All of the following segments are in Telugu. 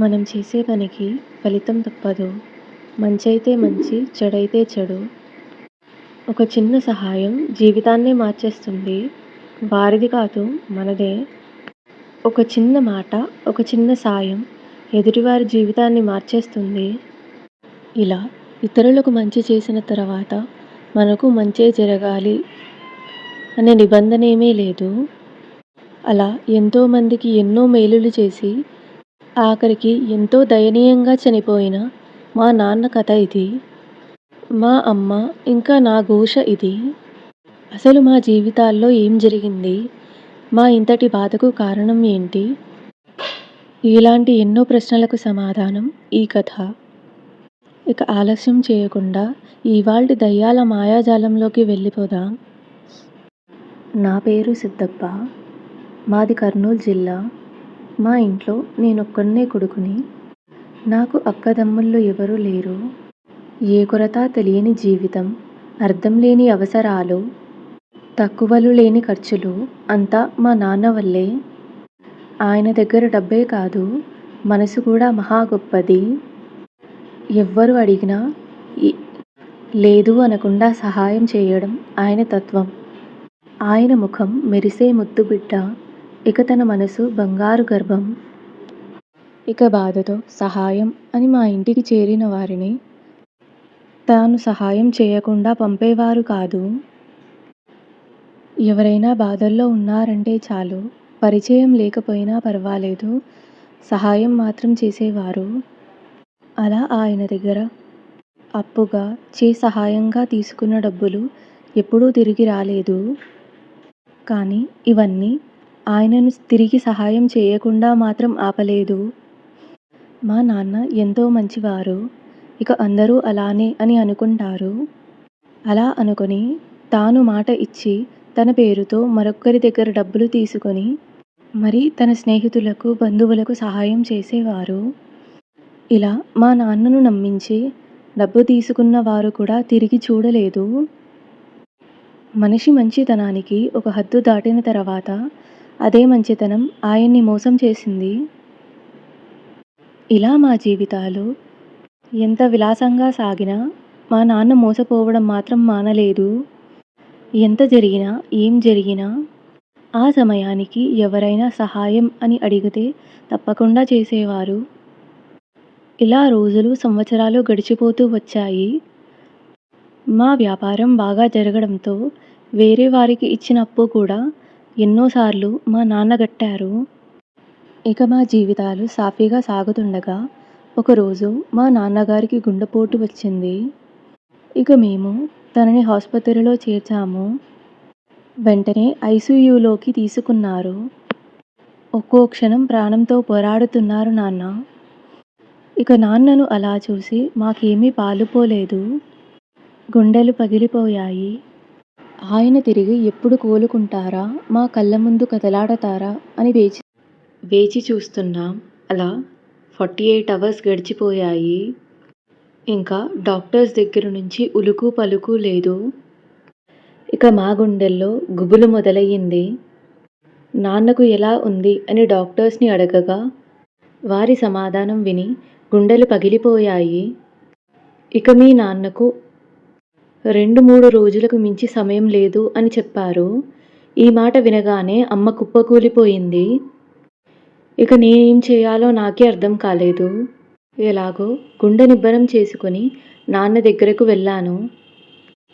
మనం చేసే పనికి ఫలితం తప్పదు. మంచైతే మంచి, చెడైతే చెడు. ఒక చిన్న సహాయం జీవితాన్నే మార్చేస్తుంది. వారిది కాదు మనదే. ఒక చిన్న మాట, ఒక చిన్న సాయం ఎదుటివారి జీవితాన్ని మార్చేస్తుంది. ఇలా ఇతరులకు మంచి చేసిన తర్వాత మనకు మంచే జరగాలి అనే నిబంధనేమీ లేదు. అలా ఎంతోమందికి ఎన్నో మేలులు చేసి ఆఖరికి ఎంతో దయనీయంగా చనిపోయిన మా నాన్న కథ ఇది. మా అమ్మ ఇంకా నా ఘోష ఇది. అసలు మా జీవితాల్లో ఏం జరిగింది? మా ఇంతటి బాధకు కారణం ఏంటి? ఇలాంటి ఎన్నో ప్రశ్నలకు సమాధానం ఈ కథ. ఇక ఆలస్యం చేయకుండా ఇవాల్టి దయ్యాల మాయాజాలంలోకి వెళ్ళిపోదాం. నా పేరు సిద్ధప్ప. మాది కర్నూలు జిల్లా. మా ఇంట్లో నేనొక్కడినే కొడుకుని. నాకు అక్కదమ్ముళ్ళు ఎవరూ లేరు. ఏ కొరత తెలియని జీవితం, అర్థం లేని అవసరాలు, తక్కువలు లేని ఖర్చులు అంతా మా నాన్న వల్లే. ఆయన దగ్గర డబ్బే కాదు, మనసు కూడా మహా గొప్పది. ఎవ్వరు అడిగినా లేదు అనకుండా సహాయం చేయడం ఆయన తత్వం. ఆయన ముఖం మెరిసే ముద్దుబిడ్డ, ఇక తన మనసు బంగారు గర్భం. ఇక బాధతో సహాయం అని మా ఇంటికి చేరిన వారిని తాను సహాయం చేయకుండా పంపేవారు కాదు. ఎవరైనా బాధల్లో ఉన్నారంటే చాలు, పరిచయం లేకపోయినా పర్వాలేదు, సహాయం మాత్రం చేసేవారు. అలా ఆయన దగ్గర అప్పుగా సహాయంగా తీసుకున్న డబ్బులు ఎప్పుడూ తిరిగి రాలేదు. కానీ ఇవన్నీ ఆయనను తిరిగి సహాయం చేయకుండా మాత్రం ఆపలేదు. మా నాన్న ఎంతో మంచివారు. ఇక అందరూ అలానే అని అనుకుంటారు. అలా అనుకొని తాను మాట ఇచ్చి తన పేరుతో మరొక్కరి దగ్గర డబ్బులు తీసుకొని మరి తన స్నేహితులకు, బంధువులకు సహాయం చేసేవారు. ఇలా మా నాన్నను నమ్మించి డబ్బు తీసుకున్న వారు కూడా తిరిగి చూడలేదు. మనిషి మంచితనానికి ఒక హద్దు దాటిన తర్వాత అదే మంచితనం ఆయన్ని మోసం చేసింది. ఇలా మా జీవితాలు ఎంత విలాసంగా సాగినా మా నాన్న మోసపోవడం మాత్రం మానలేదు. ఎంత జరిగినా, ఏం జరిగినా ఆ సమయానికి ఎవరైనా సహాయం అని అడిగితే తప్పకుండా చేసేవారు. ఇలా రోజులు, సంవత్సరాలు గడిచిపోతూ వచ్చాయి. మా వ్యాపారం బాగా జరగడంతో వేరే వారికి ఇచ్చిన అప్పు కూడా ఎన్నోసార్లు మా నాన్న కట్టారు. ఇక మా జీవితాలు సాఫీగా సాగుతుండగా ఒకరోజు మా నాన్నగారికి గుండెపోటు వచ్చింది. ఇక మేము తనని ఆసుపత్రిలో చేర్చాము. వెంటనే ఐసీయూలోకి తీసుకున్నారు. ఒక్కో క్షణం ప్రాణంతో పోరాడుతున్నారు నాన్న. ఇక నాన్నను అలా చూసి మాకేమీ పాలుపోలేదు. గుండెలు పగిలిపోయాయి. ఆయన తిరిగి ఎప్పుడు కోలుకుంటారా, మా కళ్ళ ముందు కదలాడతారా అని వేచి చూస్తున్నాం. అలా 48 అవర్స్ గడిచిపోయాయి. ఇంకా డాక్టర్స్ దగ్గర నుంచి ఉలుకు పలుకు లేదు. ఇక మా గుండెల్లో గుబులు మొదలయ్యింది. నాన్నకు ఎలా ఉంది అని డాక్టర్స్ని అడగగా వారి సమాధానం విని గుండెలు పగిలిపోయాయి. ఇక మీ నాన్నకు 2-3 రోజులకు మించి సమయం లేదు అని చెప్పారు. ఈ మాట వినగానే అమ్మ కుప్పకూలిపోయింది. ఇక నేనేం చేయాలో నాకే అర్థం కాలేదు. ఎలాగో గుండె నిబ్బరం చేసుకుని నాన్న దగ్గరకు వెళ్ళాను.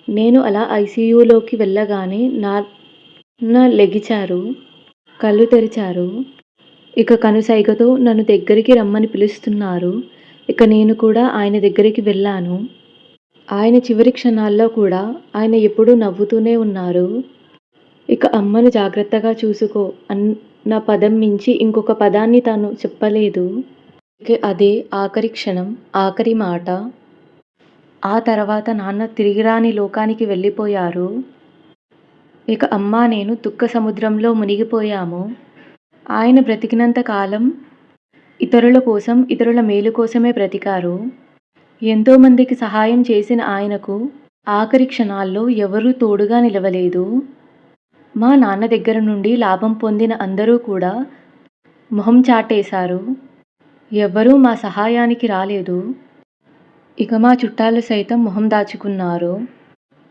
నేను అలా ఐసీయూలోకి వెళ్ళగానే నాన్న లెగిచారు, కళ్ళు తెరిచారు. ఇక కనుసైగతో నన్ను దగ్గరికి రమ్మని పిలుస్తున్నారు. ఇక నేను కూడా ఆయన దగ్గరికి వెళ్ళాను. ఆయన చివరి క్షణాల్లో కూడా ఆయన ఎప్పుడూ నవ్వుతూనే ఉన్నారు. ఇక అమ్మను జాగ్రత్తగా చూసుకో అన్న పదం మించి ఇంకొక పదాన్ని తాను చెప్పలేదు. ఇక అదే ఆఖరి క్షణం, ఆఖరి మాట. ఆ తర్వాత నాన్న తిరిగిరాని లోకానికి వెళ్ళిపోయారు. ఇక అమ్మ, నేను దుఃఖ సముద్రంలో మునిగిపోయాము. ఆయన బ్రతికినంత కాలం ఇతరుల కోసం, ఇతరుల మేలు కోసమే బ్రతికారు. ఎంతోమందికి సహాయం చేసిన ఆయనకు ఆఖరి క్షణాల్లో ఎవరూ తోడుగా నిలవలేదు. మా నాన్న దగ్గర నుండి లాభం పొందిన అందరూ కూడా మొహం చాటేశారు. ఎవ్వరూ మా సహాయానికి రాలేదు. ఇక మా చుట్టాలు సైతం మొహం దాచుకున్నారు.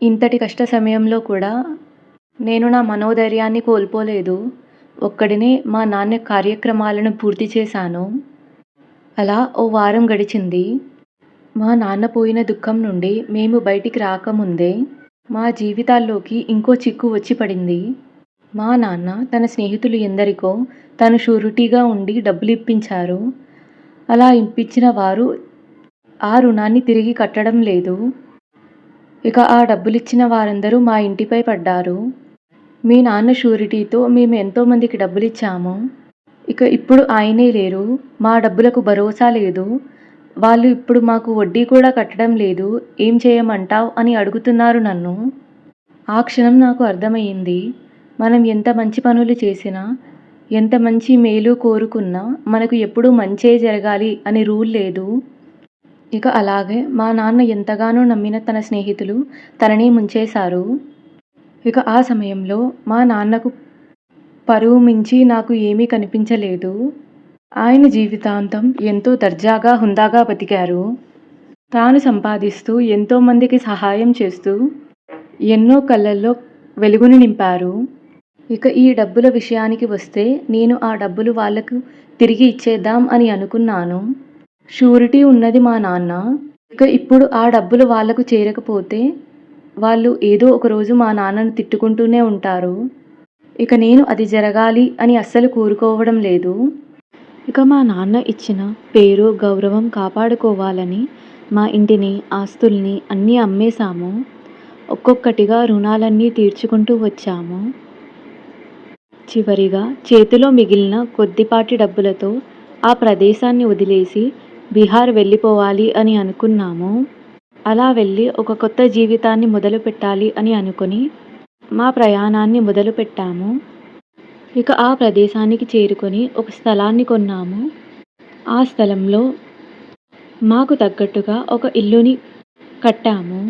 ఇంతటి కష్ట సమయంలో కూడా నేను నా మనోధైర్యాన్ని కోల్పోలేదు. ఒక్కడినే మా నాన్న కార్యక్రమాలను పూర్తి చేశాను. అలా ఓ వారం గడిచింది. మా నాన్న పోయిన దుఃఖం నుండి మేము బయటికి రాకముందే మా జీవితాల్లోకి ఇంకో చిక్కు వచ్చి పడింది. మా నాన్న తన స్నేహితులు ఎందరికో తను షూరిటీగా ఉండి డబ్బులు ఇప్పించారు. అలా ఇప్పించిన వారు ఆ రుణాన్ని తిరిగి కట్టడం లేదు. ఇక ఆ డబ్బులిచ్చిన వారందరూ మా ఇంటిపై పడ్డారు. మీ నాన్న షూరిటీతో మేము ఎంతోమందికి డబ్బులిచ్చాము. ఇక ఇప్పుడు ఆయనే లేరు. మా డబ్బులకు భరోసా లేదు. వాళ్ళు ఇప్పుడు మాకు వడ్డీ కూడా కట్టడం లేదు. ఏం చేయమంటావ్ అని అడుగుతున్నారు నన్ను. ఆ క్షణం నాకు అర్థమయ్యింది. మనం ఎంత మంచి పనులు చేసినా, ఎంత మంచి మేలు కోరుకున్నా మనకు ఎప్పుడూ మంచే జరగాలి అని రూల్ లేదు. ఇక అలాగే మా నాన్న ఎంతగానో నమ్మిన తన స్నేహితులు తనని ముంచేశారు. ఇక ఆ సమయంలో మా నాన్నకు పరువు మించి నాకు ఏమీ కనిపించలేదు. ఆయన జీవితాంతం ఎంతో దర్జాగా, హుందాగా బతికారు. తాను సంపాదిస్తూ ఎంతోమందికి సహాయం చేస్తూ ఎన్నో కళ్ళల్లో వెలుగుని నింపారు. ఇక ఈ డబ్బుల విషయానికి వస్తే నేను ఆ డబ్బులు వాళ్లకు తిరిగి ఇచ్చేద్దాం అని అనుకున్నాను. షూరిటీ ఉన్నది మా నాన్న. ఇక ఇప్పుడు ఆ డబ్బులు వాళ్లకు చేరకపోతే వాళ్ళు ఏదో ఒకరోజు మా నాన్నను తిట్టుకుంటూనే ఉంటారు. ఇక నేను అది జరగాలి అని అస్సలు కోరుకోవడం లేదు. ఇక మా నాన్న ఇచ్చిన పేరు, గౌరవం కాపాడుకోవాలని మా ఇంటిని, ఆస్తుల్ని అన్నీ అమ్మేశాము. ఒక్కొక్కటిగా రుణాలన్నీ తీర్చుకుంటూ వచ్చాము. చివరిగా చేతిలో మిగిలిన కొద్దిపాటి డబ్బులతో ఆ ప్రదేశాన్ని వదిలేసి బీహార్ వెళ్ళిపోవాలి అని అనుకున్నాము. అలా వెళ్ళి ఒక కొత్త జీవితాన్ని మొదలుపెట్టాలి అని అనుకుని మా ప్రయాణాన్ని మొదలుపెట్టాము. ఇక ఆ ప్రదేశానికి చేరుకొని ఒక స్థలాన్ని కొన్నాము. ఆ స్థలంలో మాకు తగ్గట్టుగా ఒక ఇల్లుని కట్టాము.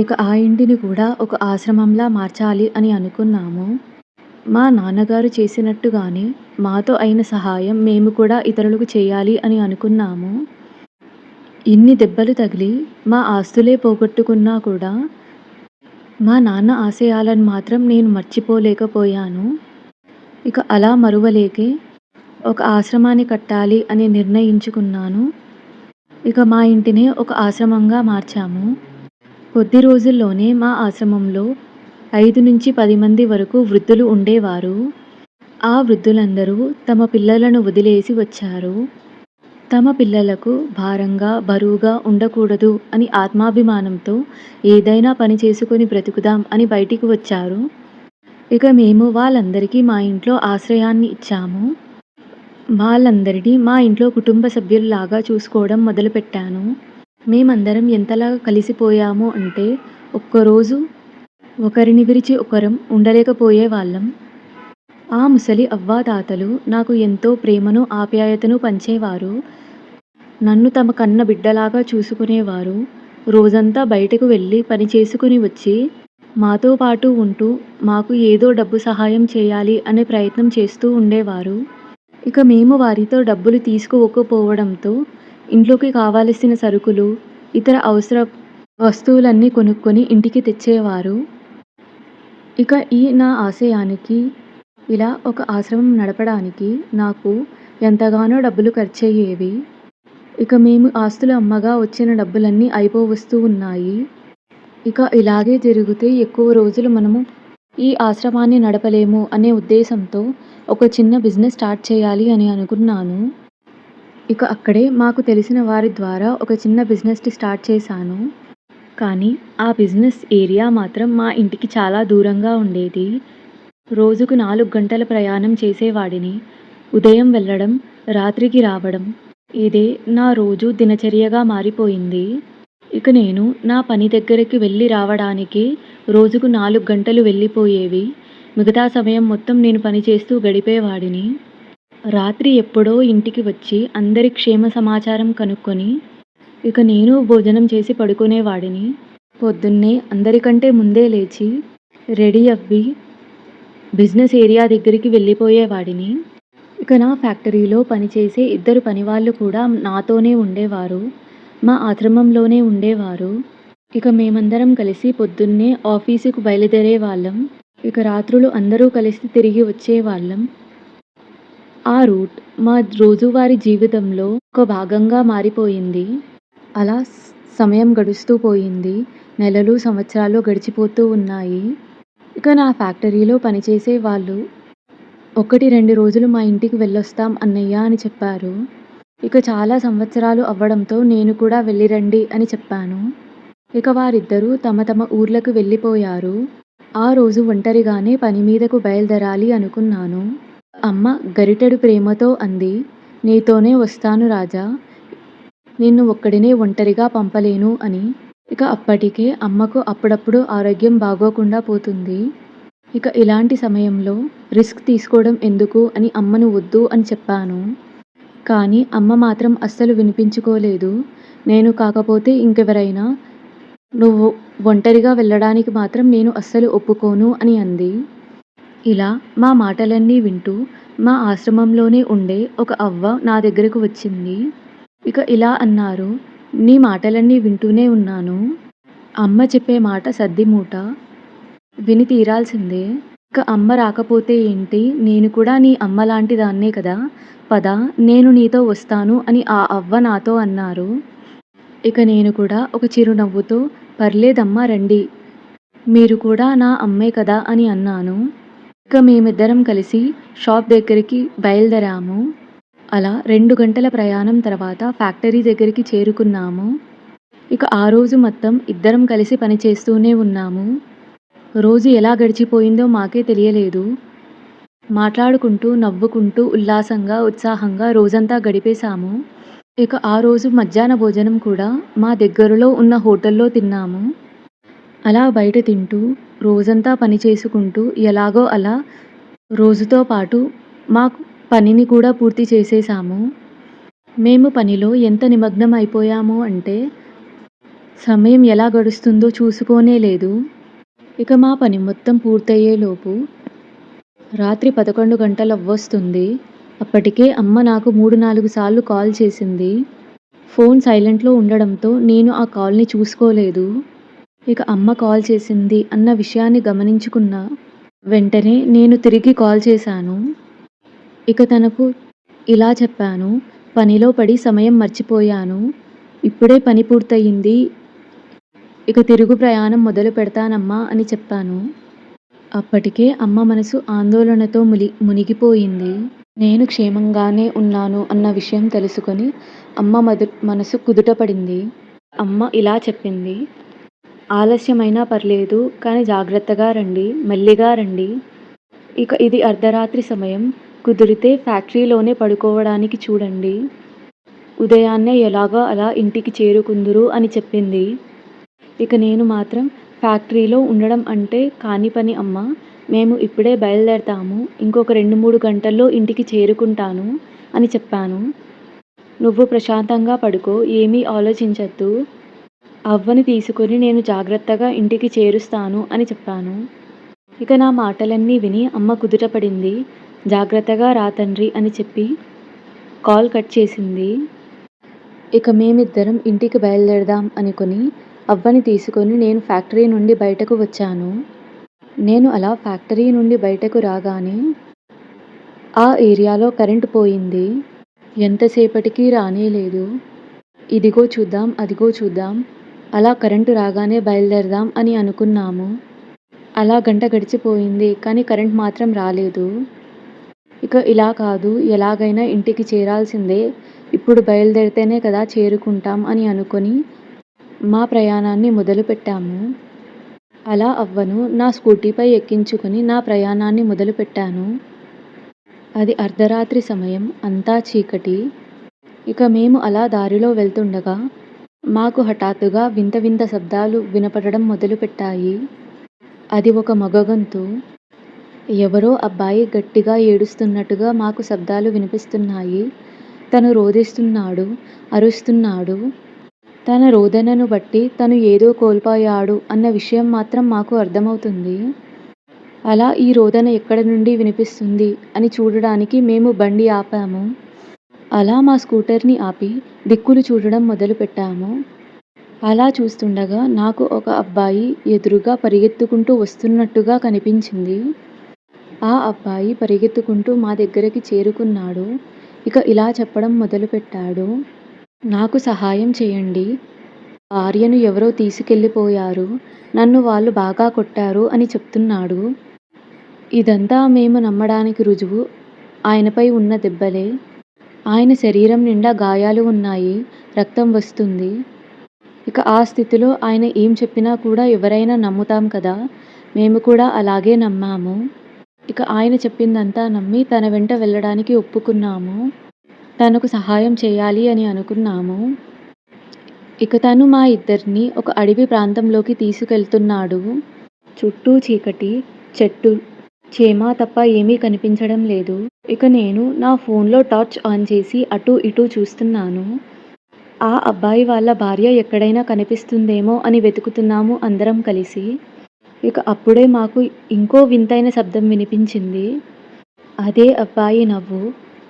ఇక ఆ ఇంటిని కూడా ఒక ఆశ్రమంలా మార్చాలి అని అనుకున్నాము. మా నాన్నగారు చేసినట్టుగానే మాతో అయిన సహాయం మేము కూడా ఇతరులకు చేయాలి అని అనుకున్నాము. ఇన్ని దెబ్బలు తగిలి మా ఆస్తులే పోగొట్టుకున్నా కూడా మా నాన్న ఆశయాలను మాత్రం నేను మర్చిపోలేకపోయాను. ఇక అలా మరువలేకే ఒక ఆశ్రమాన్ని కట్టాలి అని నిర్ణయించుకున్నాను. ఇక మా ఇంటినే ఒక ఆశ్రమంగా మార్చాము. కొద్ది రోజుల్లోనే మా ఆశ్రమంలో 5 నుంచి 10 మంది వరకు వృద్ధులు ఉండేవారు. ఆ వృద్ధులందరూ తమ పిల్లలను వదిలేసి వచ్చారు. తమ పిల్లలకు భారంగా, బరువుగా ఉండకూడదు అని ఆత్మాభిమానంతో ఏదైనా పని చేసుకొని బ్రతుకుదాం అని బయటికి వచ్చారు. ఇక మేము వాళ్ళందరికీ మా ఇంట్లో ఆశ్రయాన్ని ఇచ్చాము. వాళ్ళందరినీ మా ఇంట్లో కుటుంబ సభ్యుల్లాగా చూసుకోవడం మొదలుపెట్టాను. మేమందరం ఎంతలా కలిసిపోయాము అంటే ఒక్కరోజు ఒకరిని విడిచి ఒకరం ఉండలేకపోయేవాళ్ళం. ఆ ముసలి అవ్వాతాతలు నాకు ఎంతో ప్రేమను, ఆప్యాయతను పంచేవారు. నన్ను తమ కన్న బిడ్డలాగా చూసుకునేవారు. రోజంతా బయటకు వెళ్ళి పని చేసుకుని వచ్చి మాతో పాటు ఉంటూ మాకు ఏదో డబ్బు సహాయం చేయాలి అనే ప్రయత్నం చేస్తూ ఉండేవారు. ఇక మేము వారితో డబ్బులు తీసుకోకపోవడంతో ఇంట్లోకి కావలసిన సరుకులు, ఇతర అవసర వస్తువులన్నీ కొనుక్కొని ఇంటికి తెచ్చేవారు. ఇక ఈ నా ఆశయానికి, ఇలా ఒక ఆశ్రమం నడపడానికి నాకు ఎంతగానో డబ్బులు ఖర్చయ్యేవి. ఇక మేము ఆస్తులు అమ్మగా వచ్చిన డబ్బులన్నీ అయిపోవస్తూ ఉన్నాయి. ఇక ఇలాగే జరిగితే ఎక్కువ రోజులు మనము ఈ ఆశ్రమాన్ని నడపలేము అనే ఉద్దేశంతో ఒక చిన్న బిజినెస్ స్టార్ట్ చేయాలి అని అనుకున్నాను. ఇక అక్కడే మాకు తెలిసిన వారి ద్వారా ఒక చిన్న బిజినెస్ని స్టార్ట్ చేశాను. కానీ ఆ బిజినెస్ ఏరియా మాత్రం మా ఇంటికి చాలా దూరంగా ఉండేది. రోజుకు 4 గంటల ప్రయాణం చేసేవాడిని. ఉదయం వెళ్ళడం, రాత్రికి రావడం, ఇదే నా రోజు దినచర్యగా మారిపోయింది. ఇక నేను నా పని దగ్గరికి వెళ్ళి రావడానికి రోజుకు 4 గంటలు వెళ్ళిపోయేవి. మిగతా సమయం మొత్తం నేను పని చేస్తూ గడిపేవాడిని. రాత్రి ఎప్పుడో ఇంటికి వచ్చి అందరి క్షేమ సమాచారం కనుక్కొని ఇక నేను భోజనం చేసి పడుకునేవాడిని. పొద్దున్నే అందరికంటే ముందే లేచి రెడీ అవ్వి బిజినెస్ ఏరియా దగ్గరికి వెళ్ళిపోయేవాడిని. ఇక నా ఫ్యాక్టరీలో పనిచేసే ఇద్దరు పనివాళ్ళు కూడా నాతోనే ఉండేవారు. మా ఆశ్రమంలోనే ఉండేవారు. ఇక మేమందరం కలిసి పొద్దున్నే ఆఫీసుకు బయలుదేరేవాళ్ళం. ఇక రాత్రులు అందరూ కలిసి తిరిగి వచ్చేవాళ్ళం. ఆ రూట్ మా రోజువారీ జీవితంలో ఒక భాగంగా మారిపోయింది. అలా సమయం గడుస్తూ పోయింది. నెలలు, సంవత్సరాలు గడిచిపోతూ ఉన్నాయి. ఇక నా ఫ్యాక్టరీలో పనిచేసే వాళ్ళు 1, 2 రోజులు మా ఇంటికి వెళ్ళొస్తాం అన్నయ్య అని చెప్పారు. ఇక చాలా సంవత్సరాలు అవ్వడంతో నేను కూడా వెళ్ళిరండి అని చెప్పాను. ఇక వారిద్దరూ తమ తమ ఊర్లకు వెళ్ళిపోయారు. ఆ రోజు ఒంటరిగానే పని మీదకు బయలుదేరాలి అనుకున్నాను. అమ్మ గరిటెడు ప్రేమతో అంది, "నీతోనే వస్తాను రాజా, నిన్ను ఒక్కడినే ఒంటరిగా పంపలేను" అని. ఇక అప్పటికే అమ్మకు అప్పుడప్పుడు ఆరోగ్యం బాగోకుండా పోతుంది. ఇక ఇలాంటి సమయంలో రిస్క్ తీసుకోవడం ఎందుకు అని అమ్మను వద్దు అని చెప్పాను. కానీ అమ్మ మాత్రం అస్సలు వినిపించుకోలేదు. నేను కాకపోతే ఇంకెవరైనా, "నువ్వు ఒంటరిగా వెళ్ళడానికి మాత్రం నేను అస్సలు ఒప్పుకోను" అని అంది. ఇలా మా మాటలన్నీ వింటూ మా ఆశ్రమంలోనే ఉండే ఒక అవ్వ నా దగ్గరకు వచ్చింది. ఇక ఇలా అన్నారు, "నీ మాటలన్నీ వింటూనే ఉన్నాను. అమ్మ చెప్పే మాట సద్దిమూట. విని తీరాల్సిందే. ఇక అమ్మ రాకపోతే ఏంటి? నేను కూడా నీ అమ్మలాంటి దాన్నే కదా! పద, నేను నీతో వస్తాను" అని ఆ అవ్వ నాతో అన్నారు. ఇక నేను కూడా ఒక చిరునవ్వుతో, "పర్లేదమ్మా రండి. మీరు కూడా నా అమ్మే కదా" అని అన్నాను. ఇక మేమిద్దరం కలిసి షాప్ దగ్గరికి బయలుదేరాము. అలా 2 గంటల ప్రయాణం తర్వాత ఫ్యాక్టరీ దగ్గరికి చేరుకున్నాము. ఇక ఆ రోజు మొత్తం ఇద్దరం కలిసి పని చేస్తూనే ఉన్నాము. రోజు ఎలా గడిచిపోయిందో మాకే తెలియలేదు. మాట్లాడుకుంటూ, నవ్వుకుంటూ, ఉల్లాసంగా, ఉత్సాహంగా రోజంతా గడిపేశాము. ఇక ఆ రోజు మధ్యాహ్న భోజనం కూడా మా దగ్గరలో ఉన్న హోటల్లో తిన్నాము. అలా బయట తింటూ, రోజంతా పని చేసుకుంటూ ఎలాగో అలా రోజుతో పాటు మా పనిని కూడా పూర్తి చేసేశాము. మేము పనిలో ఎంత నిమగ్నం అయిపోయాము అంటే సమయం ఎలా గడుస్తుందో చూసుకోనే లేదు. ఇక మా పని మొత్తం పూర్తయ్యేలోపు రాత్రి 11 గంటలవ్వొస్తుంది. అప్పటికే అమ్మ నాకు 3, 4 సార్లు కాల్ చేసింది. ఫోన్ సైలెంట్‌లో ఉండడంతో నేను ఆ కాల్‌ని చూసుకోలేదు. ఇక అమ్మ కాల్ చేసింది అన్న విషయాన్ని గమనించుకున్న వెంటనే నేను తిరిగి కాల్ చేశాను. ఇక తనకు ఇలా చెప్పాను, "పనిలో పడి సమయం మర్చిపోయాను. ఇప్పుడే పని పూర్తయింది. ఇక తిరుగు ప్రయాణం మొదలు పెడతానమ్మా" అని చెప్పాను. అప్పటికే అమ్మ మనసు ఆందోళనతో మునిగిపోయింది. నేను క్షేమంగానే ఉన్నాను అన్న విషయం తెలుసుకొని అమ్మ మనసు కుదుటపడింది. అమ్మ ఇలా చెప్పింది, "ఆలస్యమైనా పర్లేదు, కానీ జాగ్రత్తగా రండి, మెల్లిగా రండి. ఇక ఇది అర్ధరాత్రి సమయం. కుదిరితే ఫ్యాక్టరీలోనే పడుకోవడానికి చూడండి. ఉదయాన్నే ఎలాగో అలా ఇంటికి చేరుకుందురు" అని చెప్పింది. ఇక నేను మాత్రం, "ఫ్యాక్టరీలో ఉండడం అంటే కాని పని అమ్మా. మేము ఇప్పుడే బయలుదేరతాము. ఇంకొక 2, 3 గంటల్లో ఇంటికి చేరుకుంటాను" అని చెప్పాను. "నువ్వు ప్రశాంతంగా పడుకో, ఏమీ ఆలోచించొద్దు. అవ్వని తీసుకొని నేను జాగ్రత్తగా ఇంటికి చేరుస్తాను" అని చెప్పాను. ఇక నా మాటలన్నీ విని అమ్మ కుదుటపడింది. "జాగ్రత్తగా రా తండ్రి" అని చెప్పి కాల్ కట్ చేసింది. ఇక మేమిద్దరం ఇంటికి బయలుదేరదాం అనుకుని అవ్వని తీసుకొని నేను ఫ్యాక్టరీ నుండి బయటకు వచ్చాను. నేను అలా ఫ్యాక్టరీ నుండి బయటకు రాగానే ఆ ఏరియాలో కరెంటు పోయింది. ఎంతసేపటికి రానే లేదు. ఇదిగో చూద్దాం, అదిగో చూద్దాం, అలా కరెంటు రాగానే బయలుదేరదాం అని అనుకున్నాము. అలా గంట గడిచిపోయింది, కానీ కరెంట్ మాత్రం రాలేదు. ఇక ఇలా కాదు, ఎలాగైనా ఇంటికి చేరాల్సిందే, ఇప్పుడు బయలుదేరితేనే కదా చేరుకుంటాం అని అనుకొని మా ప్రయాణాన్ని మొదలుపెట్టాము. అలా అవ్వను నా స్కూటీపై ఎక్కించుకొని నా ప్రయాణాన్ని మొదలుపెట్టాను. అది అర్ధరాత్రి సమయం, అంతా చీకటి. ఇక మేము అలా దారిలో వెళ్తుండగా మాకు హఠాత్తుగా వింత వింత శబ్దాలు వినపడడం మొదలుపెట్టాయి. అది ఒక మగ గొంతు. ఎవరో అబ్బాయి గట్టిగా ఏడుస్తున్నట్టుగా మాకు శబ్దాలు వినిపిస్తున్నాయి. తను రోదిస్తున్నాడు, అరుస్తున్నాడు. తన రోదనను బట్టి తను ఏదో కోల్పోయాడు అన్న విషయం మాత్రం మాకు అర్థమవుతుంది. అలా ఈ రోదన ఎక్కడ నుండి వినిపిస్తుంది అని చూడడానికి మేము బండి ఆపాము. అలా మా స్కూటర్ని ఆపి దిక్కులు చూడడం మొదలుపెట్టాము. అలా చూస్తుండగా నాకు ఒక అబ్బాయి ఎదురుగా పరిగెత్తుకుంటూ వస్తున్నట్టుగా కనిపించింది. ఆ అబ్బాయి పరిగెత్తుకుంటూ మా దగ్గరికి చేరుకున్నాడు. ఇక ఇలా చెప్పడం మొదలుపెట్టాడు. నాకు సహాయం చేయండి. భార్యను ఎవరో తీసుకెళ్ళిపోయారు. నన్ను వాళ్ళు బాగా కొట్టారు అని చెప్తున్నాడు. ఇదంతా మేము నమ్మడానికి రుజువు ఆయనపై ఉన్న దెబ్బలే. ఆయన శరీరం నిండా గాయాలు ఉన్నాయి. రక్తం వస్తుంది. ఇక ఆ స్థితిలో ఆయన ఏం చెప్పినా కూడా ఎవరైనా నమ్ముతాం కదా! మేము కూడా అలాగే నమ్మాము. ఇక ఆయన చెప్పిందంతా నమ్మి తన వెంట వెళ్ళడానికి ఒప్పుకున్నాము. తనకు సహాయం చేయాలి అని అనుకున్నాము. ఇక తను మా ఇద్దరిని ఒక అడవి ప్రాంతంలోకి తీసుకెళ్తున్నాడు. చుట్టూ చీకటి, చెట్టు, చేమ తప్ప ఏమీ కనిపించడం లేదు. ఇక నేను నా ఫోన్లో టార్చ్ ఆన్ చేసి అటూ ఇటూ చూస్తున్నాను. ఆ అబ్బాయి వాళ్ళ భార్య ఎక్కడైనా కనిపిస్తుందేమో అని వెతుకుతున్నాము అందరం కలిసి. ఇక అప్పుడే మాకు ఇంకో వింతైన శబ్దం వినిపించింది. అదే అబ్బాయి నవ్వు.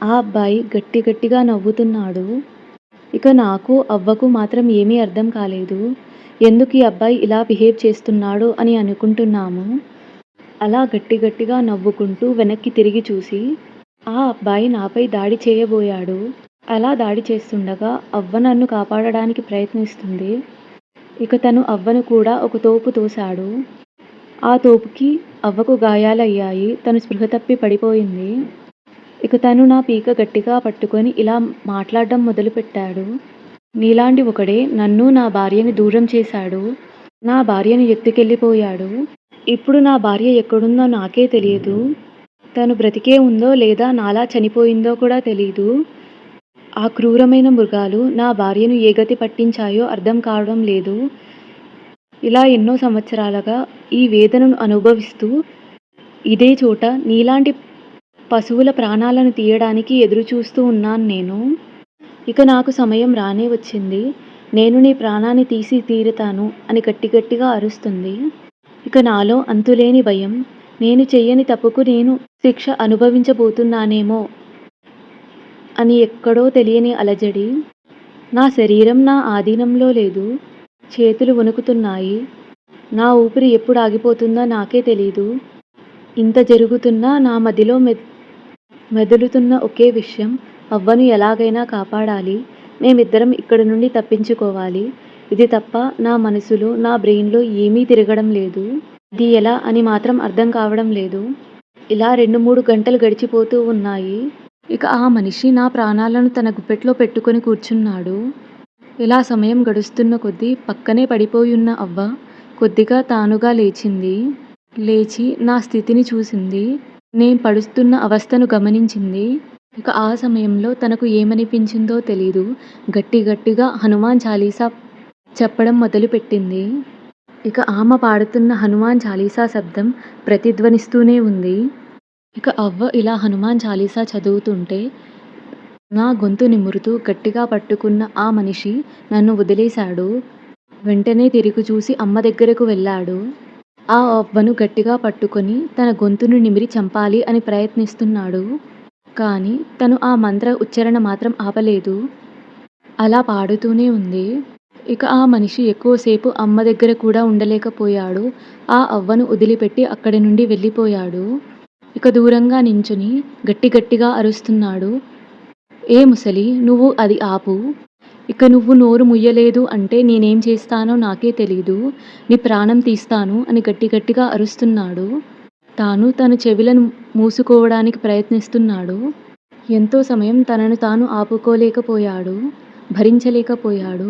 ఆ అబ్బాయి గట్టి గట్టిగా నవ్వుతున్నాడు. ఇక నాకు, అవ్వకు మాత్రం ఏమీ అర్థం కాలేదు. ఎందుకు ఈ అబ్బాయి ఇలా బిహేవ్ చేస్తున్నాడు అని అనుకుంటున్నాము. అలా గట్టి గట్టిగా నవ్వుకుంటూ వెనక్కి తిరిగి చూసి ఆ అబ్బాయి నాపై దాడి చేయబోయాడు. అలా దాడి చేస్తుండగా అవ్వ నన్ను కాపాడడానికి ప్రయత్నిస్తుంది. ఇక తను అవ్వను కూడా ఒక తోపు తోశాడు. ఆ తోపుకి అవ్వకు గాయాలయ్యాయి. తను స్పృహ తప్పి పడిపోయింది. ఇక తను నా పీక గట్టిగా పట్టుకొని ఇలా మాట్లాడడం మొదలుపెట్టాడు. నీలాంటి ఒకడే నన్ను, నా భార్యని దూరం చేశాడు. నా భార్యను ఎత్తుకెళ్ళిపోయాడు. ఇప్పుడు నా భార్య ఎక్కడుందో నాకే తెలియదు. తను బ్రతికే ఉందో లేదా నాలా చనిపోయిందో కూడా తెలీదు. ఆ క్రూరమైన మృగాలు నా భార్యను ఏ గతి పట్టించాయో అర్థం కావడం లేదు. ఇలా ఎన్నో సంవత్సరాలుగా ఈ వేదనను అనుభవిస్తూ ఇదే చోట నీలాంటి పశువుల ప్రాణాలను తీయడానికి ఎదురుచూస్తూ ఉన్నాను నేను. ఇక నాకు సమయం రానే వచ్చింది. నేను నీ ప్రాణాన్ని తీసి తీరుతాను అని గట్టి గట్టిగా అరుస్తుంది. ఇక నాలో అంతులేని భయం. నేను చెయ్యని తప్పుకు నేను శిక్ష అనుభవించబోతున్నానేమో అని ఎక్కడో తెలియని అలజడి. నా శరీరం నా ఆధీనంలో లేదు. చేతులు వణుకుతున్నాయి. నా ఊపిరి ఎప్పుడు ఆగిపోతుందో నాకే తెలీదు. ఇంత జరుగుతున్నా నా మదిలో మెదులుతున్న ఒకే విషయం, అవ్వను ఎలాగైనా కాపాడాలి. మేమిద్దరం ఇక్కడి నుండి తప్పించుకోవాలి. ఇది తప్ప నా మనసులో, నా బ్రెయిన్లో ఏమీ తిరగడం లేదు. ఇది ఎలా అని మాత్రం అర్థం కావడం లేదు. ఇలా 2-3 గంటలు గడిచిపోతూ ఉన్నాయి. ఇక ఆ మనిషి నా ప్రాణాలను తన గుప్పెట్లో పెట్టుకొని కూర్చున్నాడు. ఇలా సమయం గడుస్తున్న కొద్దీ పక్కనే పడిపోయున్న అవ్వ కొద్దిగా తానుగా లేచింది. లేచి నా స్థితిని చూసింది. నేను పడుస్తున్న అవస్థను గమనించింది. ఇక ఆ సమయంలో తనకు ఏమనిపించిందో తెలీదు. గట్టి గట్టిగా హనుమాన్ చాలీసా చెప్పడం మొదలుపెట్టింది. ఇక ఆమె పాడుతున్న హనుమాన్ చాలీసా శబ్దం ప్రతిధ్వనిస్తూనే ఉంది. ఇక అవ్వ ఇలా హనుమాన్ చాలీసా చదువుతుంటే నా గొంతు నిమురుతూ గట్టిగా పట్టుకున్న ఆ మనిషి నన్ను వదిలేశాడు. వెంటనే తిరిగి చూసి అమ్మ దగ్గరకు వెళ్ళాడు. ఆ అవ్వను గట్టిగా పట్టుకొని తన గొంతును నిమిరి చంపాలి అని ప్రయత్నిస్తున్నాడు. కానీ తను ఆ మంత్ర ఉచ్చారణ మాత్రం ఆపలేదు. అలా పాడుతూనే ఉంది. ఇక ఆ మనిషి ఎక్కువసేపు అమ్మ దగ్గర కూడా ఉండలేకపోయాడు. ఆ అవ్వను వదిలిపెట్టి అక్కడి నుండి వెళ్ళిపోయాడు. ఇక దూరంగా నించుని గట్టి గట్టిగా అరుస్తున్నాడు. ఏ ముసలి, నువ్వు అది ఆపు. ఇక నువ్వు నోరు ముయ్యలేదు అంటే నేనేం చేస్తానో నాకే తెలీదు. నీ ప్రాణం తీస్తాను అని గట్టి గట్టిగా అరుస్తున్నాడు. తన చెవులను మూసుకోవడానికి ప్రయత్నిస్తున్నాడు. ఎంతో సమయం తనను తాను ఆపుకోలేకపోయాడు. భరించలేకపోయాడు.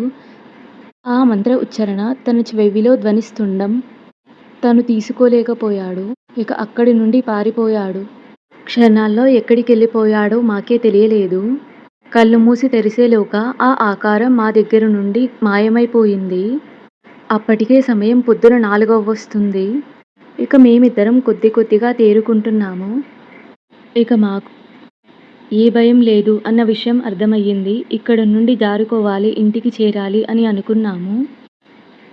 ఆ మంత్ర ఉచ్చారణ తన చెవిలో ధ్వనిస్తుండడం తను తీసుకోలేకపోయాడు. ఇక అక్కడి నుండి పారిపోయాడు. క్షణాల్లో ఎక్కడికెళ్ళిపోయాడో మాకే తెలియలేదు. కళ్ళు మూసి తెరిసేలోగా ఆ ఆకారం మా దగ్గర నుండి మాయమైపోయింది. అప్పటికే సమయం పొద్దున 4 వస్తుంది. ఇక మేమిద్దరం కొద్ది కొద్దిగా తేరుకుంటున్నాము. ఇక మాకు ఏ భయం లేదు అన్న విషయం అర్థమయ్యింది. ఇక్కడ నుండి జారుకోవాలి, ఇంటికి చేరాలి అని అనుకున్నాము.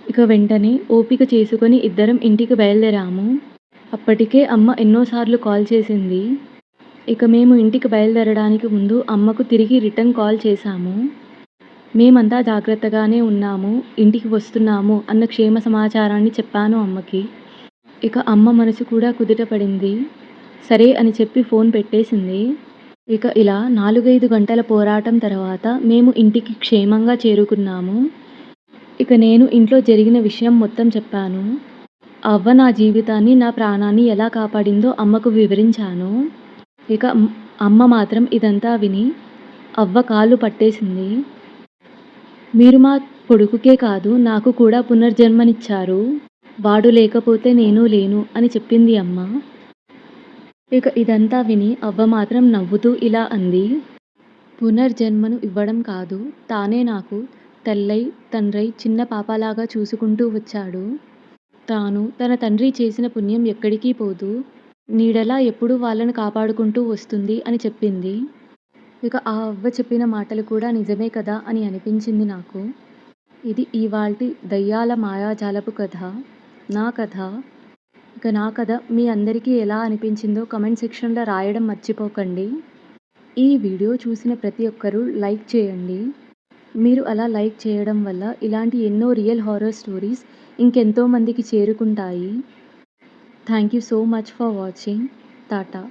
ఇక వెంటనే ఓపిక చేసుకొని ఇద్దరం ఇంటికి బయలుదేరాము. అప్పటికే అమ్మ ఎన్నోసార్లు కాల్ చేసింది. ఇక మేము ఇంటికి బయలుదేరడానికి ముందు అమ్మకు తిరిగి రిటర్న్ కాల్ చేశాము. మేమంతా జాగ్రత్తగానే ఉన్నాము, ఇంటికి వస్తున్నాము అన్న క్షేమ సమాచారాన్ని చెప్పాను అమ్మకి. ఇక అమ్మ మనసు కూడా కుదుటపడింది. సరే అని చెప్పి ఫోన్ పెట్టేసింది. ఇక ఇలా 4-5 గంటల పోరాటం తర్వాత మేము ఇంటికి క్షేమంగా చేరుకున్నాము. ఇక నేను ఇంట్లో జరిగిన విషయం మొత్తం చెప్పాను. అవ్వ నా జీవితాన్ని, నా ప్రాణాన్ని ఎలా కాపాడిందో అమ్మకు వివరించాను. ఇక అమ్మ మాత్రం ఇదంతా విని అవ్వ కాళ్ళు పట్టేసింది. మీరు మా కొడుకుకే కాదు నాకు కూడా పునర్జన్మనిచ్చారు. వాడు లేకపోతే నేను లేను అని చెప్పింది అమ్మ. ఇక ఇదంతా విని అవ్వ మాత్రం నవ్వుతూ ఇలా అంది. పునర్జన్మను ఇవ్వడం కాదు, తానే నాకు తల్లై, తండ్రై చిన్న పాపలాగా చూసుకుంటూ వచ్చాడు. తాను తన తండ్రి చేసిన పుణ్యం ఎక్కడికి పోదు, నీడలా ఎప్పుడూ వాళ్ళను కాపాడుకుంటూ వస్తుంది అని చెప్పింది. ఇక ఆ అవ్వ చెప్పిన మాటలు కూడా నిజమే కదా అని అనిపించింది నాకు. ఇది ఇవాల్టి దయ్యాల మాయాజాలపు కథ, నా కథ. ఇక నా కథ మీ అందరికీ ఎలా అనిపించిందో కమెంట్ సెక్షన్లో రాయడం మర్చిపోకండి. ఈ వీడియో చూసిన ప్రతి ఒక్కరూ లైక్ చేయండి. మీరు అలా లైక్ చేయడం వల్ల ఇలాంటి ఎన్నో రియల్ హారర్ స్టోరీస్ ఇంకెంతో మందికి చేరుకుంటాయి. Thank you so much for watching. Tata.